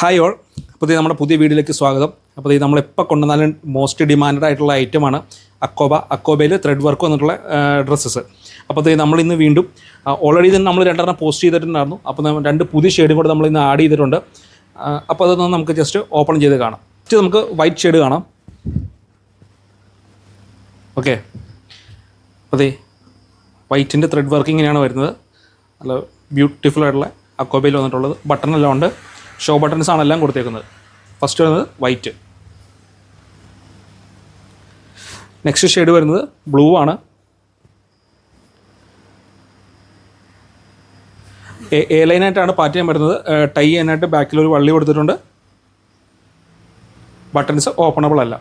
Hi all. അപ്പോൾ ഇത് നമ്മുടെ പുതിയ വീഡിയോയിലേക്ക് സ്വാഗതം. അപ്പോൾ ഇത് നമ്മളിപ്പോൾ കൊണ്ടുവന്നാലും മോസ്റ്റ് ഡിമാൻഡഡ് ആയിട്ടുള്ള ഐറ്റമാണ് അക്കോബയിൽ ത്രെഡ് വർക്ക് വന്നിട്ടുള്ള ഡ്രസ്സസ്. അപ്പോൾ ഇത് നമ്മളിന്ന് വീണ്ടും ഓൾറെഡി ഇത് നമ്മൾ രണ്ടെണ്ണം പോസ്റ്റ് ചെയ്തിട്ടുണ്ടായിരുന്നു. അപ്പോൾ രണ്ട് പുതിയ ഷെയ്ഡും കൂടെ നമ്മളിന്ന് ആഡ് ചെയ്തിട്ടുണ്ട്. അപ്പോൾ അതൊന്ന് നമുക്ക് ജസ്റ്റ് ഓപ്പൺ ചെയ്ത് കാണാം. ഫസ്റ്റ് നമുക്ക് വൈറ്റ് ഷെയ്ഡ് കാണാം. ഓക്കെ, അതെ, വൈറ്റിൻ്റെ ത്രെഡ് വർക്ക് ഇങ്ങനെയാണ് വരുന്നത്. നല്ല ബ്യൂട്ടിഫുൾ ആയിട്ടുള്ള അക്കോബയിൽ വന്നിട്ടുള്ളത്. ബട്ടണെല്ലാം ഉണ്ട്, ഷോ ബട്ടൺസാണ് എല്ലാം കൊടുത്തേക്കുന്നത്. ഫസ്റ്റ് വരുന്നത് വൈറ്റ്. നെക്സ്റ്റ് ഷെയ്ഡ് വരുന്നത് ബ്ലൂ ആണ്. എ ലൈനായിട്ടാണ് പാറ്റേൺ വരുന്നത്. ടൈ ചെയ്യാനായിട്ട് ബാക്കിലൊരു വള്ളി കൊടുത്തിട്ടുണ്ട്. ബട്ടൺസ് ഓപ്പണബിൾ അല്ല.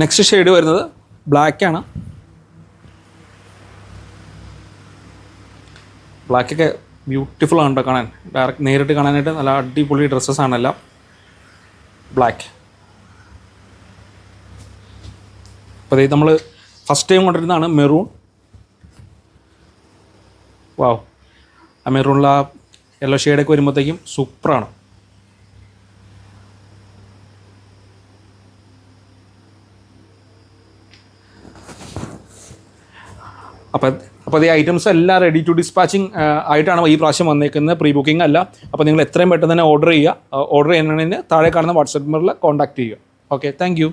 നെക്സ്റ്റ് ഷെയ്ഡ് വരുന്നത് ബ്ലാക്കാണ്. ബ്ലാക്കൊക്കെ ബ്യൂട്ടിഫുൾ ആണ് കേട്ടോ കാണാൻ. ഡയറക്റ്റ് നേരിട്ട് കാണാനായിട്ട് നല്ല അടിപൊളി ഡ്രസ്സസ് ആണെല്ലാം. ബ്ലാക്ക്. അപ്പോൾ ഇത് നമ്മൾ ഫസ്റ്റ് ടൈം കൊണ്ടിരുന്നതാണ് മെറൂൺ. വാവ്, ആ മെറൂണിൽ ആ യെല്ലോ ഷെയ്ഡൊക്കെ വരുമ്പോഴത്തേക്കും സൂപ്പറാണ്. അപ്പോൾ ഈ ഐറ്റംസ് എല്ലാം റെഡി ടു ഡിസ്പാച്ചിങ് ആയിട്ടാണ് ഈ പ്രാവശ്യം വന്നേക്കുന്നത്. പ്രീ ബുക്കിംഗ് അല്ല. അപ്പോൾ നിങ്ങൾ എത്രയും പെട്ടെന്ന് തന്നെ ഓർഡർ ചെയ്യുക. ഓർഡർ ചെയ്യുന്നതിന് താഴെ കാണുന്ന വാട്സാപ്പ് നമ്പറിൽ കോൺടാക്ട് ചെയ്യുക. Okay, thank you.